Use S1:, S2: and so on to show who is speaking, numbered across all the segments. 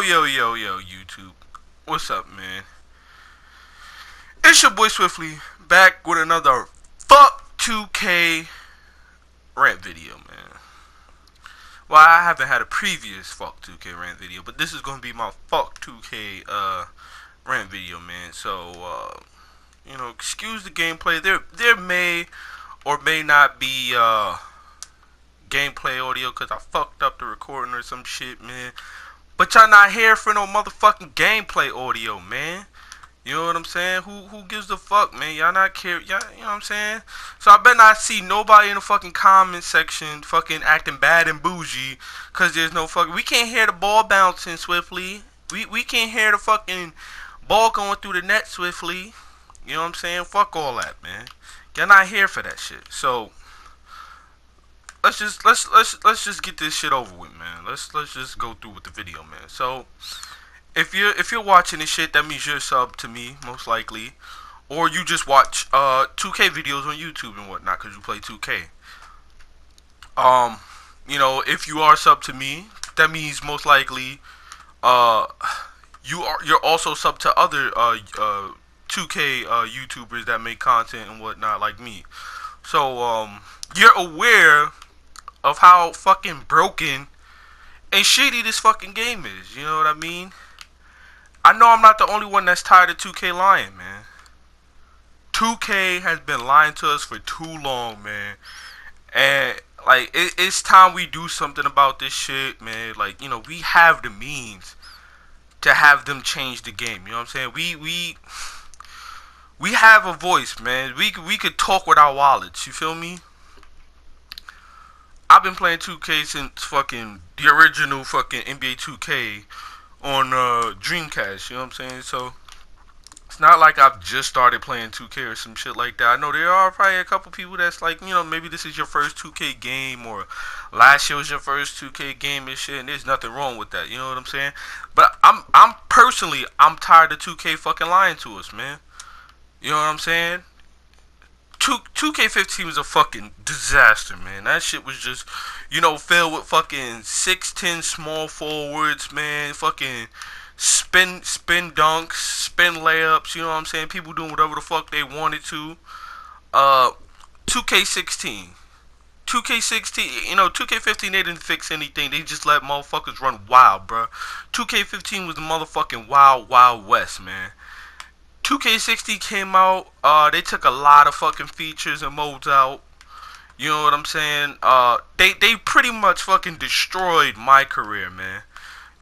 S1: Yo, YouTube. What's up, man? It's your boy Swiftly back with another Fuck 2K rant video, man. Well, I haven't had a previous Fuck 2K rant video, but this is gonna be my Fuck 2K rant video, man. So, excuse the gameplay. There may or may not be gameplay audio because I fucked up the recording or some shit, man. But y'all not here for no motherfucking gameplay audio, man. You know what I'm saying? Who gives a fuck, man? Y'all not care. Y'all, you know what I'm saying? So I bet not see nobody in the fucking comment section fucking acting bad and bougie because there's no fucking. We can't hear the ball bouncing swiftly. We can't hear the fucking ball going through the net swiftly. You know what I'm saying? Fuck all that, man. Y'all not here for that shit. So let's just get this shit over with, man. Let's just go through with the video, man. So if you're watching this shit, that means you're sub to me, most likely, or you just watch 2K videos on YouTube and whatnot because you play 2K. If you are sub to me, that means most likely you're also sub to other 2K YouTubers that make content and whatnot like me. So you're aware of how fucking broken and shitty this fucking game is. You know what I mean? I know I'm not the only one that's tired of 2K lying, man. 2K has been lying to us for too long, man. And like it's time we do something about this shit, man. Like, we have the means to have them change the game. You know what I'm saying? We have a voice, man. We could talk with our wallets. You feel me? I've been playing 2K since fucking the original fucking NBA 2K on Dreamcast, you know what I'm saying? So it's not like I've just started playing 2K or some shit like that. I know there are probably a couple people that's like, maybe this is your first 2K game or last year was your first 2K game and shit, and there's nothing wrong with that, you know what I'm saying? But I'm personally tired of 2K fucking lying to us, man. You know what I'm saying? 2K15 was a fucking disaster, man. That shit was just, filled with fucking 6'10" small forwards, man. Fucking spin dunks, spin layups, you know what I'm saying? People doing whatever the fuck they wanted to. 2K16. 2K15, they didn't fix anything. They just let motherfuckers run wild, bro. 2K15 was the motherfucking wild, wild west, man. 2K60 came out, they took a lot of fucking features and modes out. You know what I'm saying? They pretty much fucking destroyed my career, man.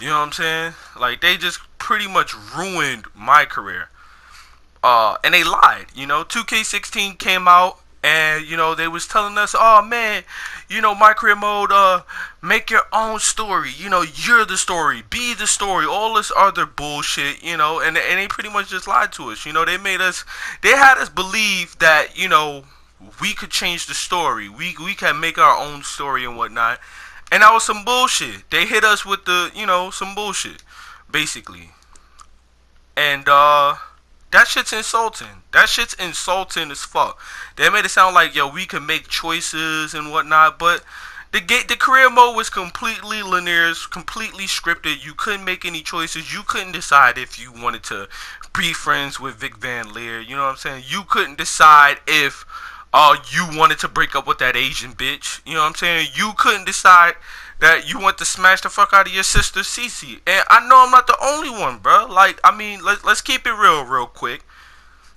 S1: You know what I'm saying? Like, they just pretty much ruined my career. And they lied, 2K16 came out and, they was telling us, oh man, my career mode, make your own story, you're the story, be the story, all this other bullshit, and they pretty much just lied to us. They had us believe that, we could change the story, we can make our own story and whatnot, and that was some bullshit. They hit us with the, some bullshit, basically. And that shit's insulting. That shit's insulting as fuck. They made it sound like, we can make choices and whatnot, but the career mode was completely linear, completely scripted. You couldn't make any choices. You couldn't decide if you wanted to be friends with Vic Van Leer. You know what I'm saying? You couldn't decide if you wanted to break up with that Asian bitch. You know what I'm saying? You couldn't decide that you want to smash the fuck out of your sister Cece. And I know I'm not the only one, bro. Like, I mean, let's keep it real quick.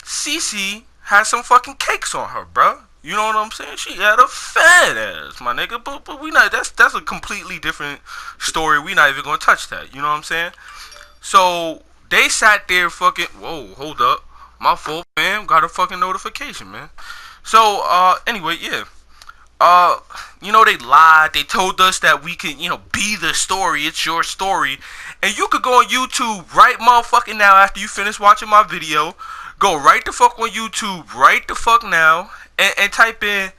S1: Cece had some fucking cakes on her, bro. You know what I'm saying? She had a fat ass, my nigga. But we not. That's a completely different story. We not even gonna touch that. You know what I'm saying? So they sat there fucking. Whoa, hold up. My fault, man. Got a fucking notification, man. So anyway, yeah. They lied. They told us that we can, be the story. It's your story. And you could go on YouTube right motherfucking now after you finish watching my video. Go right the fuck on YouTube right the fuck now and type in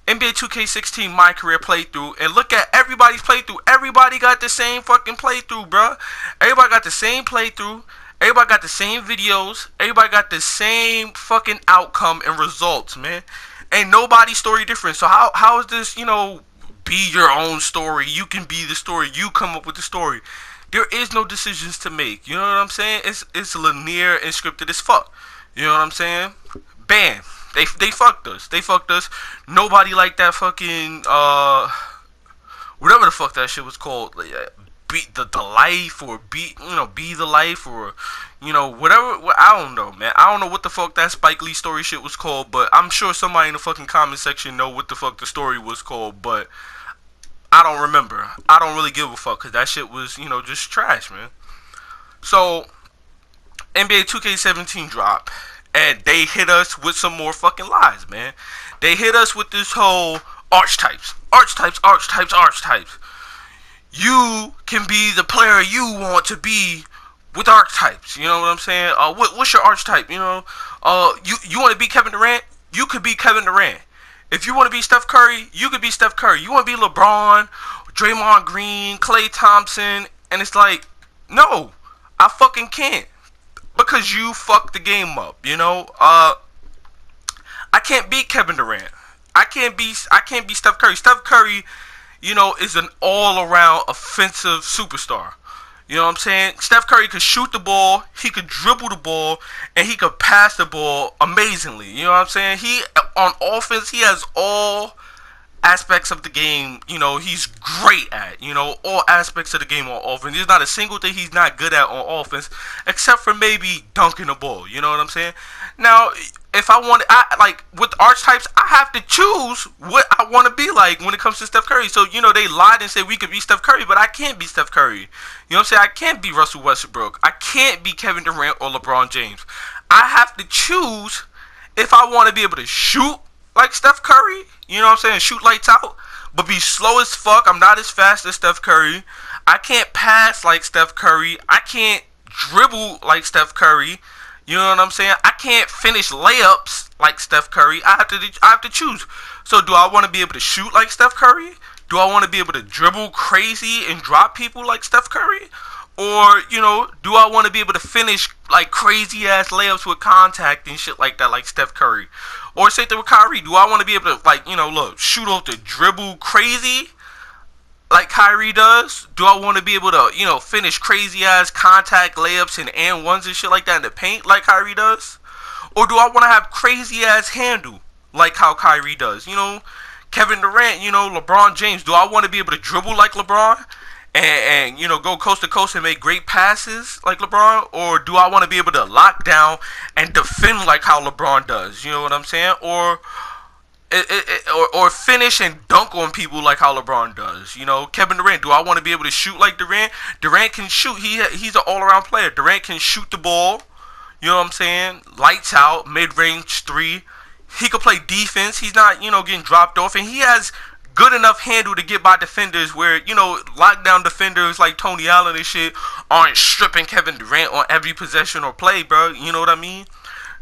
S1: NBA 2K16 My Career Playthrough and look at everybody's playthrough. Everybody got the same fucking playthrough, bruh. Everybody got the same playthrough. Everybody got the same videos. Everybody got the same fucking outcome and results, man. Ain't nobody's story different. So how is this, be your own story? You can be the story. You come up with the story. there is no decisions to make. You know what I'm saying? It's linear and scripted as fuck. You know what I'm saying? Bam. They fucked us. They fucked us. Nobody liked that fucking whatever the fuck that shit was called. Like, beat the life, or be the life, or whatever. I don't know, man. I don't know what the fuck that Spike Lee story shit was called, but I'm sure somebody in the fucking comment section know what the fuck the story was called, but I don't remember. I don't really give a fuck, because that shit was, just trash, man. So, NBA 2K17 dropped, and they hit us with some more fucking lies, man. They hit us with this whole archetypes. You can be the player you want to be with archetypes. You know what I'm saying? What's your archetype? You want to be Kevin Durant? You could be Kevin Durant. If you want to be Steph Curry, you could be Steph Curry. You want to be LeBron, Draymond Green, Klay Thompson, and it's like, no, I fucking can't, because you fucked the game up. I can't be Kevin Durant. I can't be Steph Curry. Steph Curry, is an all-around offensive superstar. You know what I'm saying? Steph Curry could shoot the ball, he could dribble the ball, and he could pass the ball amazingly. You know what I'm saying? On offense, he has all aspects of the game, he's great at, all aspects of the game on offense. There's not a single thing he's not good at on offense, except for maybe dunking the ball. You know what I'm saying? Now, if with archetypes, I have to choose what I want to be like when it comes to Steph Curry. So, they lied and said we could be Steph Curry, but I can't be Steph Curry. You know what I'm saying? I can't be Russell Westbrook. I can't be Kevin Durant or LeBron James. I have to choose if I want to be able to shoot like Steph Curry, you know what I'm saying, shoot lights out, but be slow as fuck. I'm not as fast as Steph Curry. I can't pass like Steph Curry. I can't dribble like Steph Curry. You know what I'm saying? I can't finish layups like Steph Curry. I have to choose. So do I want to be able to shoot like Steph Curry? Do I want to be able to dribble crazy and drop people like Steph Curry? Or, do I want to be able to finish like crazy ass layups with contact and shit like that, like Steph Curry? Or same thing with Kyrie. Do I want to be able to, shoot off the dribble crazy like Kyrie does? Do I want to be able to, finish crazy ass contact layups and ones and shit like that in the paint like Kyrie does? Or do I want to have crazy ass handle like how Kyrie does? Kevin Durant, LeBron James. Do I want to be able to dribble like LeBron? And go coast to coast and make great passes like LeBron? Or do I want to be able to lock down and defend like how LeBron does? You know what I'm saying? Or finish and dunk on people like how LeBron does. Kevin Durant. Do I want to be able to shoot like Durant? Durant can shoot. He's an all-around player. Durant can shoot the ball. You know what I'm saying? Lights out, mid-range three. He could play defense. He's not, getting dropped off, and he has good enough handle to get by defenders where, lockdown defenders like Tony Allen and shit aren't stripping Kevin Durant on every possession or play, bro. You know what I mean?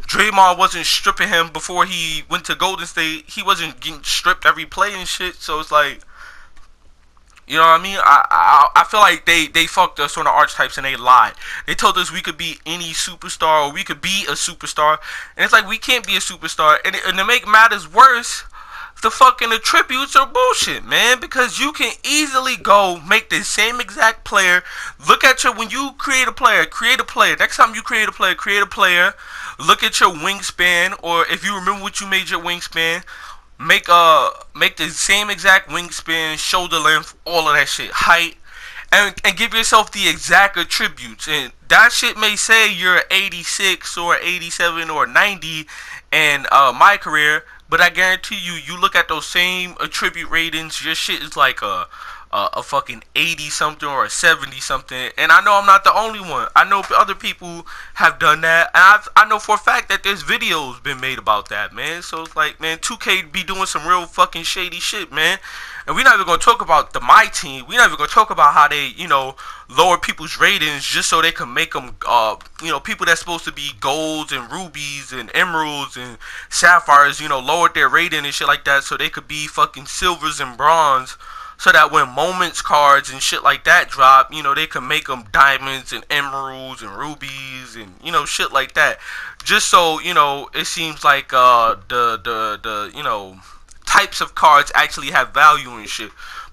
S1: Draymond wasn't stripping him before he went to Golden State. He wasn't getting stripped every play and shit. So it's like, you know what I mean? I feel like they fucked us on the archetypes and they lied. They told us we could be any superstar or we could be a superstar. And it's like, we can't be a superstar. And to make matters worse, the fucking attributes are bullshit, man, because you can easily go make the same exact player. Look at when you create a player. Next time you create a player, look at your wingspan, or if you remember what you made your wingspan, make the same exact wingspan, shoulder length, all of that shit, height, and give yourself the exact attributes. And that shit may say you're 86 or 87 or 90 in my career, but I guarantee you look at those same attribute ratings, your shit is like a fucking 80 something or a 70 something. And I know I'm not the only one. I know other people have done that, and I know for a fact that there's videos been made about that, man. So it's like, man, 2K be doing some real fucking shady shit, man. And we're not even gonna talk about my team. We're not even gonna talk about how they, lower people's ratings just so they can make them, people that's supposed to be golds and rubies and emeralds and sapphires, lowered their rating and shit like that so they could be fucking silvers and bronze. So that when moments cards and shit like that drop, they can make them diamonds and emeralds and rubies and, shit like that. Just so, it seems like the types of cards actually have value and shit.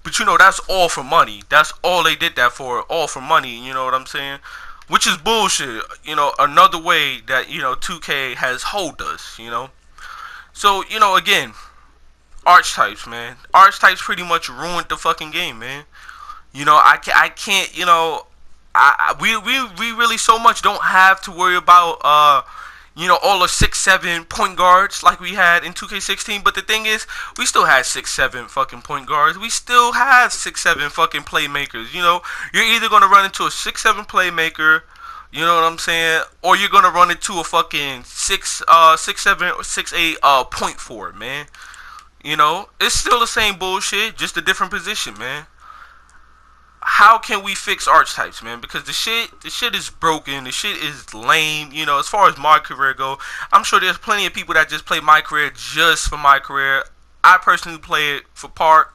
S1: But you know, that's all for money. That's all they did that for, all for money. You know what I'm saying? Which is bullshit. You know, another way that, you know, 2K has hold us. You know, so you know, again, archetypes, man. Archetypes pretty much ruined the fucking game, man. You know, I can't, you know, we really so much don't have to worry about, you know, all the 6'7" point guards like we had in 2K16. But the thing is, we still had 6'7" fucking point guards. We still have 6'7" fucking playmakers. You know, you're either gonna run into a 6'7" playmaker, you know what I'm saying, or you're gonna run into a fucking 6'7" or 6'8" point forward, man. You know, it's still the same bullshit, just a different position, man. How can we fix archetypes, man? Because the shit is broken. The shit is lame. You know, as far as my career go, I'm sure there's plenty of people that just play my career just for my career. I personally play it for part.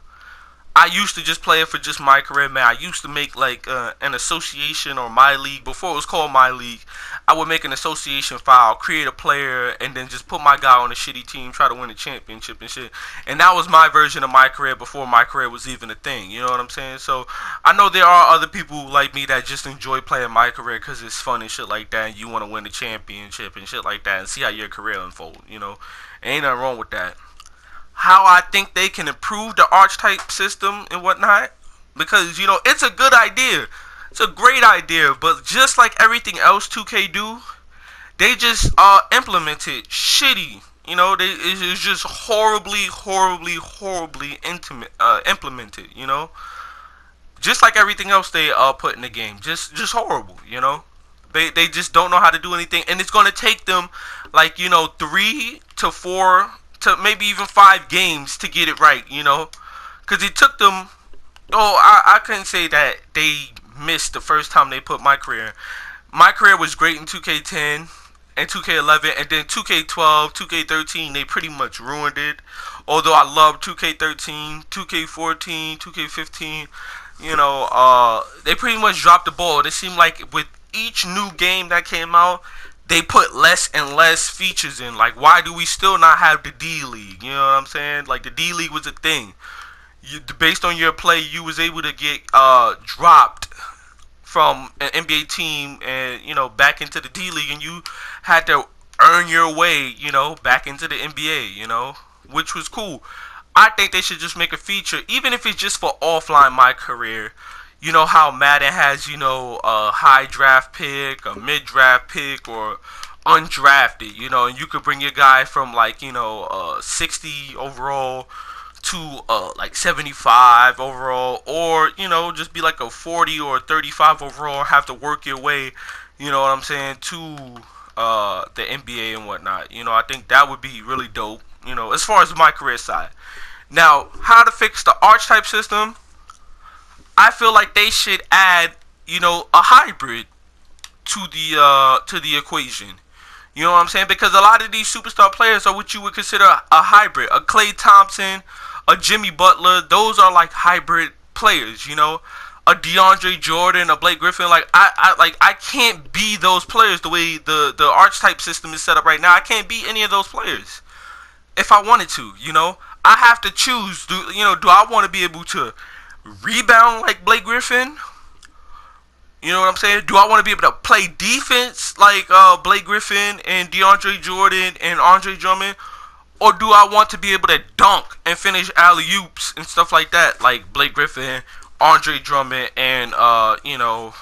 S1: I used to just play it for just my career, man. I used to make like an association or my league before it was called my league. I would make an association file, create a player, and then just put my guy on a shitty team, try to win a championship and shit. And that was my version of my career before my career was even a thing. You know what I'm saying? So I know there are other people like me that just enjoy playing my career because it's fun and shit like that. And you want to win a championship and shit like that, and see how your career unfold. You know, ain't nothing wrong with that. How I think they can improve the archetype system and whatnot, because you know, it's a good idea, it's a great idea, but just like everything else 2K do, they just implement it shitty. You know, it's just horribly implemented. You know, just like everything else they put in the game, just horrible. You know, they just don't know how to do anything, and it's gonna take them like, you know, 3 to 4 to maybe even 5 games to get it right, you know, because it took them. Oh, I couldn't say that they missed the first time they put my career. My career was great in 2K10 and 2K11, and then 2K12, 2K13, they pretty much ruined it. Although I love 2K13, 2K14, 2K15, you know, they pretty much dropped the ball. It seemed like with each new game that came out, they put less and less features in. Like, why do we still not have the D League? You know what I'm saying? Like, the D League was a thing. Based on your play, you was able to get dropped from an NBA team and, you know, back into the D League, and you had to earn your way, you know, back into the NBA, you know, which was cool. I think they should just make a feature, even if it's just for offline my career. You know how Madden has, you know, a high draft pick, a mid draft pick, or undrafted, you know, and you could bring your guy from like, you know, 60 overall to like 75 overall, or, you know, just be like a 40 or 35 overall, have to work your way, you know what I'm saying, to the NBA and whatnot. You know, I think that would be really dope, you know, as far as my career side. Now, how to fix the archetype system? I feel like they should add, you know, a hybrid to the equation. You know what I'm saying? Because a lot of these superstar players are what you would consider a hybrid. A Klay Thompson, a Jimmy Butler, those are like hybrid players, you know? A DeAndre Jordan, a Blake Griffin, like I can't be those players the way the archetype system is set up right now. I can't be any of those players if I wanted to, you know? I have to choose. Do I want to be able to rebound like Blake Griffin? You know what I'm saying? Do I want to be able to play defense like Blake Griffin and DeAndre Jordan and Andre Drummond? Or do I want to be able to dunk and finish alley-oops and stuff like that like Blake Griffin, Andre Drummond, and you know,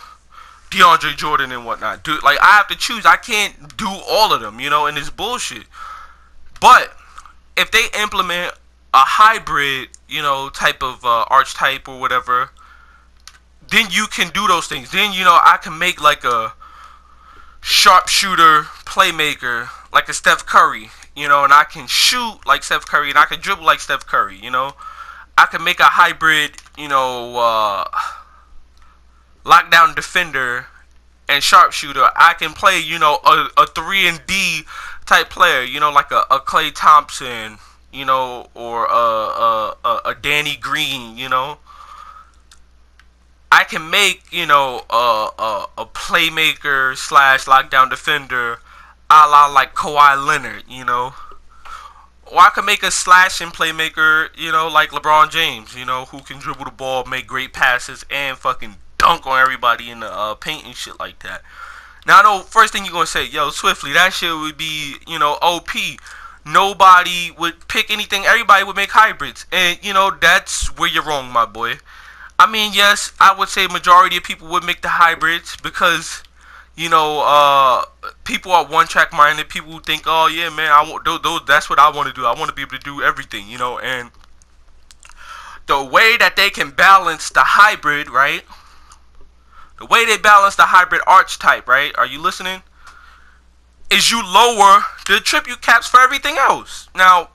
S1: DeAndre Jordan and whatnot? Like, I have to choose. I can't do all of them, you know, and it's bullshit. But if they implement a hybrid, you know, type of archetype or whatever, then you can do those things. Then, you know, I can make like a sharpshooter playmaker like a Steph Curry, you know, and I can shoot like Steph Curry, and I can dribble like Steph Curry, you know. I can make a hybrid, you know, lockdown defender and sharpshooter. I can play, you know, a 3 and D type player, you know, like a Klay Thompson, you know, or a Danny Green, you know. I can make, you know, a playmaker slash lockdown defender a la like Kawhi Leonard, you know. or I could make a slashing playmaker, like LeBron James, who can dribble the ball, make great passes, and fucking dunk on everybody in the paint and shit like that. Now I know first thing you're gonna say, yo, Swiftly, that shit would be, OP. Nobody would pick anything. Everybody would make hybrids, and that's where you're wrong, my boy. I mean, yes, I would say majority of people would make the hybrids because people are one track minded. People who think, oh yeah, man, I want those. That's what I want to do. I want to be able to do everything, and the way that they can balance the hybrid, right? The way they balance the hybrid archetype, right? Are you listening? Is you lower the attribute caps for everything else. Now,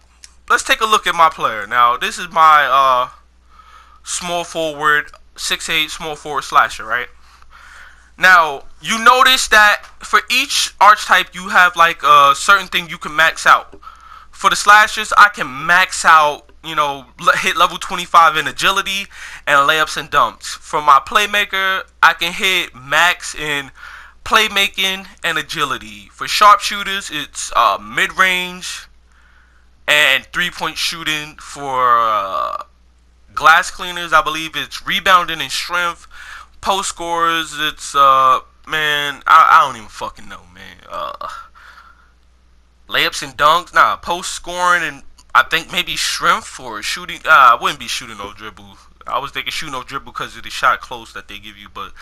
S1: let's take a look at my player. Now, this is my small forward, 6'8", small forward slasher, right? Now, you notice that for each archetype, you have like a certain thing you can max out. For the slashers, I can max out, hit level 25 in agility and layups and dumps. For my playmaker, I can hit max in playmaking and agility. For sharpshooters, it's mid-range and three-point shooting. For glass cleaners, I believe it's rebounding and strength. Post scorers, it's man, I don't even fucking know, man. Layups and dunks, nah. Post scoring and I think maybe strength or shooting. I wouldn't be shooting no dribble. I was thinking shooting no dribble because of the shot close that they give you, but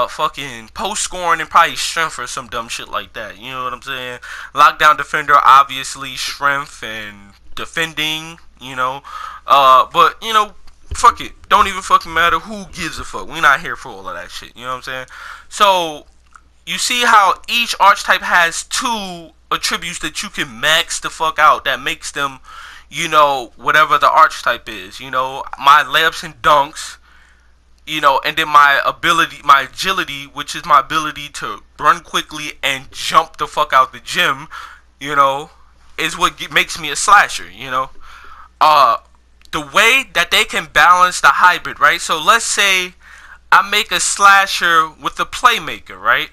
S1: fucking post scoring and probably strength or some dumb shit like that. You know what I'm saying? Lockdown defender, obviously strength and defending. But fuck it. Don't even fucking matter. Who gives a fuck? We're not here for all of that shit. You know what I'm saying? So you see how each archetype has two attributes that you can max the fuck out that makes them, whatever the archetype is. My layups and dunks. And then my agility, which is my ability to run quickly and jump the fuck out the gym, is what makes me a slasher, the way that they can balance the hybrid, right? So let's say I make a slasher with a playmaker, right?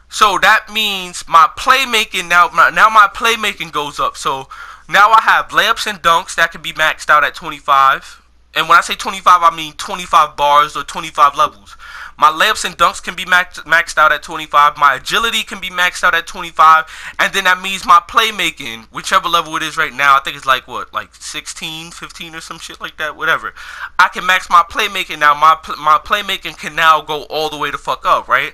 S1: So that means my playmaking now my playmaking goes up. So now I have layups and dunks that can be maxed out at 25. And when I say 25, I mean 25 bars or 25 levels. My layups and dunks can be maxed out at 25. My agility can be maxed out at 25. And then that means my playmaking, whichever level it is right now, I think it's like 16, 15 or some shit like that, whatever. I can max my playmaking now. My playmaking can now go all the way the fuck up, right?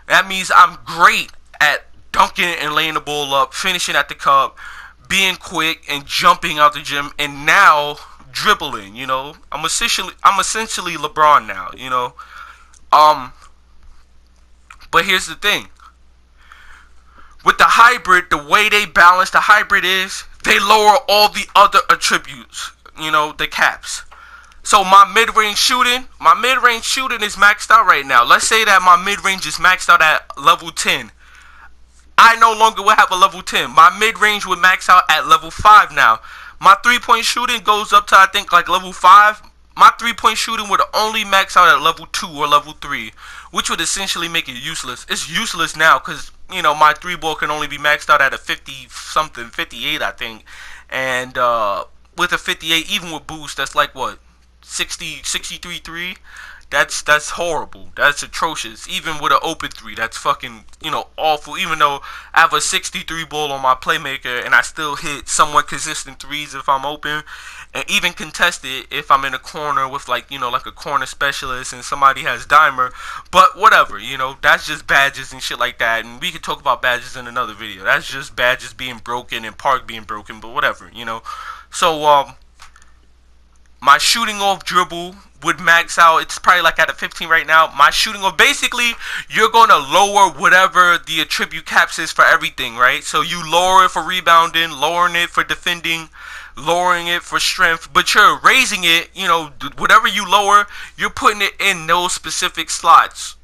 S1: That means I'm great at dunking and laying the ball up, finishing at the cup, being quick and jumping out the gym, and now dribbling. I'm essentially LeBron now. But here's the thing. With the hybrid, the way they balance the hybrid is they lower all the other attributes, the caps. So my mid-range shooting is maxed out right now. Let's say that my mid-range is maxed out at level 10. I no longer will have a level 10. My mid-range would max out at level 5 now. My three-point shooting goes up to, I think, like level 5. My three-point shooting would only max out at level 2 or level 3, which would essentially make it useless. It's useless now because, my 3-ball can only be maxed out at a 50-something, 58, I think. And with a 58, even with boost, that's like, 63-3? That's horrible. That's atrocious. Even with an open 3, that's fucking, awful. Even though I have a 63 ball on my playmaker and I still hit somewhat consistent threes if I'm open, and even contested if I'm in a corner with like a corner specialist and somebody has dimer. But whatever, that's just badges and shit like that. And we could talk about badges in another video. That's just badges being broken and park being broken. But whatever, So my shooting off dribble would max out. It's probably like at a 15 right now. My shooting off, basically, you're going to lower whatever the attribute caps is for everything, right? So you lower it for rebounding, lowering it for defending, lowering it for strength, but you're raising it, whatever you lower, you're putting it in those specific slots,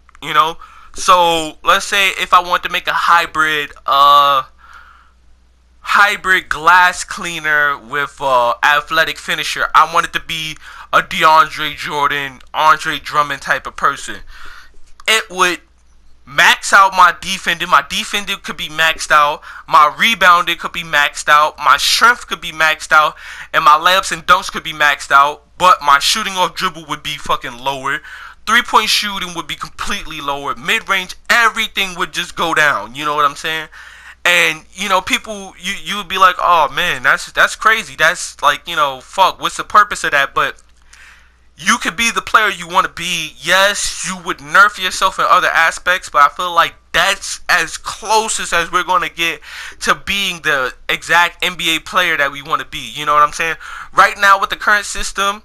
S1: So let's say if I want to make a hybrid glass cleaner with athletic finisher, I want it to be a DeAndre Jordan, Andre Drummond type of person. It would max max out my defending. My defending could be maxed out. My rebounding could be maxed out. My strength could be maxed out. And my layups and dunks could be maxed out. But my shooting off dribble would be fucking lower. 3-point shooting would be completely lower. Mid-range, everything would just go down. You know what I'm saying? And, you know, people, you would be like, oh, man, that's crazy. That's like, you know, fuck, what's the purpose of that? But you could be the player you want to be. Yes, you would nerf yourself in other aspects, but I feel like that's as closest as we're going to get to being the exact NBA player that we want to be. You know what I'm saying? Right now, with the current system,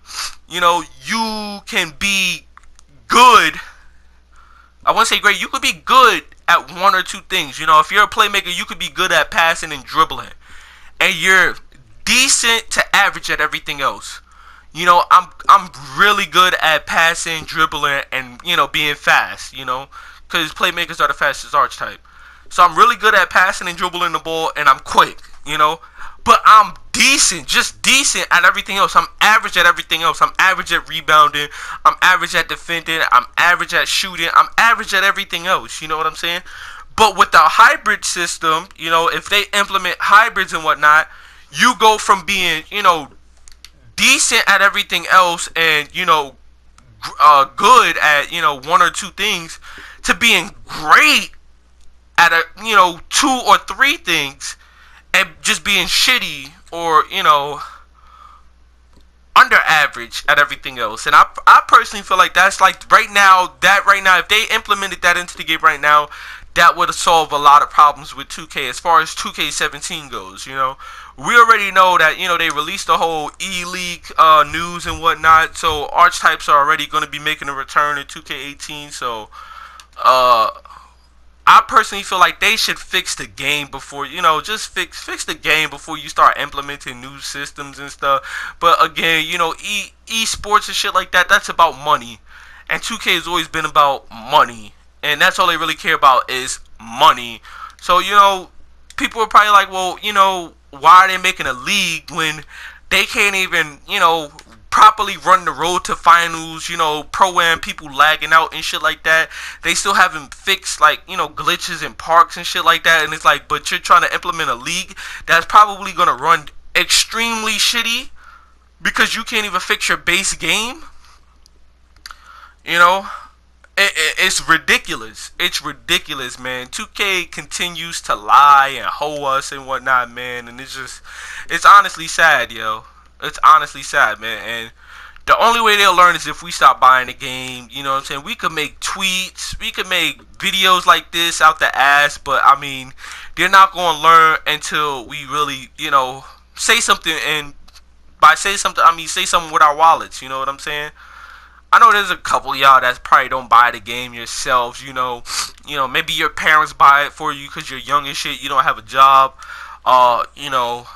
S1: you know, you can be good. I wouldn't say great. You could be good at one or two things. You know, if you're a playmaker, you could be good at passing and dribbling. And you're decent to average at everything else. You know, I'm really good at passing, dribbling, and, you know, being fast, you know, because playmakers are the fastest archetype. So I'm really good at passing and dribbling the ball, and I'm quick, you know. But I'm decent, just decent at everything else. I'm average at everything else. I'm average at rebounding. I'm average at defending. I'm average at shooting. I'm average at everything else, you know what I'm saying? But with the hybrid system, you know, if they implement hybrids and whatnot, you go from being, you know, decent at everything else and, you know, good at, you know, one or two things to being great at a, you know, 2 or 3 things and just being shitty or, you know, under average at everything else. And I personally feel like that's like right now, if they implemented that into the game right now, that would solve a lot of problems with 2K as far as 2K17 goes, you know. We already know that, you know, they released the whole E-League news and whatnot, so Archetypes are already going to be making a return in 2K18, so I personally feel like they should fix the game before, you know, just fix the game before you start implementing new systems and stuff. But again, you know, esports and shit like that, that's about money. And 2K has always been about money. And that's all they really care about is money. So, you know, people are probably like, well, you know, why are they making a league when they can't even, you know, properly run the road to finals, you know, pro-am, people lagging out and shit like that. They still haven't fixed, like, you know, glitches in parks and shit like that. And it's like, but you're trying to implement a league that's probably going to run extremely shitty because you can't even fix your base game. You know? It's ridiculous. It's ridiculous, man. 2K continues to lie and hoe us and whatnot, man. And it's honestly sad, yo. It's honestly sad, man. And the only way they'll learn is if we stop buying the game. You know what I'm saying? We could make tweets. We could make videos like this out the ass. But, I mean, they're not going to learn until we really, you know, say something. And by say something, I mean say something with our wallets. You know what I'm saying? I know there's a couple of y'all that probably don't buy the game yourselves, you know, maybe your parents buy it for you because you're young and shit, you don't have a job, you know,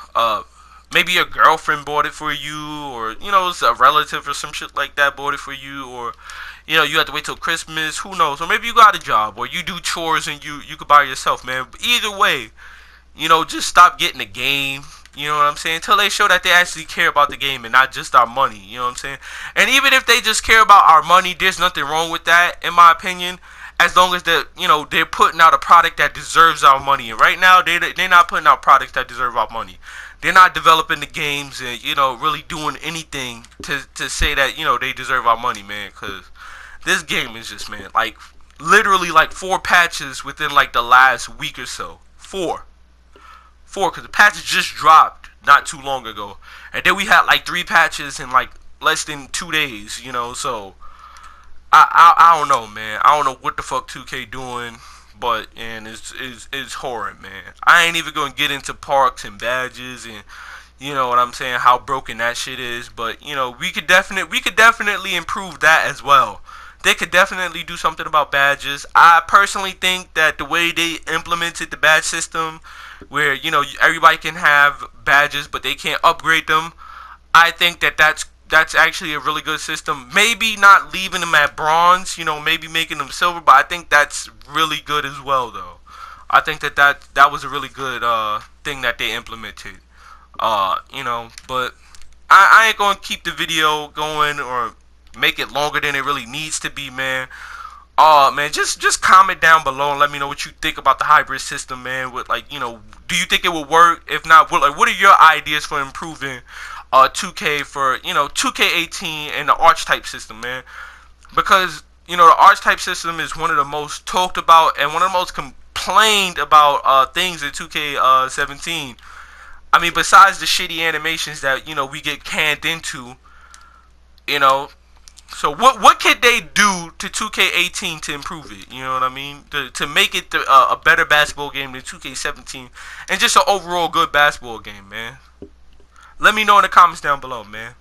S1: maybe your girlfriend bought it for you, or, you know, it's a relative or some shit like that bought it for you, or, you know, you have to wait till Christmas, who knows, or maybe you got a job, or you do chores and you could buy it yourself, man. But either way, you know, just stop getting the game. You know what I'm saying? Until they show that they actually care about the game and not just our money. You know what I'm saying? And even if they just care about our money, there's nothing wrong with that, in my opinion. As long as they're putting out a product that deserves our money. And right now, they're not putting out products that deserve our money. They're not developing the games and, you know, really doing anything to say that, you know, they deserve our money, man. Because this game is just, man, like, literally like 4 patches within like the last week or so. 4, because the patches just dropped not too long ago, and then we had like 3 patches in like less than 2 days, you know. So I don't know, man. I don't know what the fuck 2K doing, but and it's horrid, man. I ain't even gonna get into parks and badges and, you know what I'm saying, how broken that shit is. But, you know, we could definitely improve that as well. They could definitely do something about badges. I personally think that the way they implemented the badge system, where, you know, everybody can have badges but they can't upgrade them, I think that's actually a really good system. Maybe not leaving them at bronze, you know, maybe making them silver, but I think that's really good as well, though. I think that was a really good thing that they implemented. You know, but I ain't gonna keep the video going or make it longer than it really needs to be, man. Man, just comment down below and let me know what you think about the hybrid system, man. With like, do you think it will work? If not, what are your ideas for improving 2K for 2K18 and the Archetype system, man? Because the Archetype system is one of the most talked about and one of the most complained about things in 2K17. I mean, besides the shitty animations that we get canned into, you know. So what could they do to 2K18 to improve it? You know what I mean? To make it a better basketball game than 2K17 and just an overall good basketball game, man. Let me know in the comments down below, man.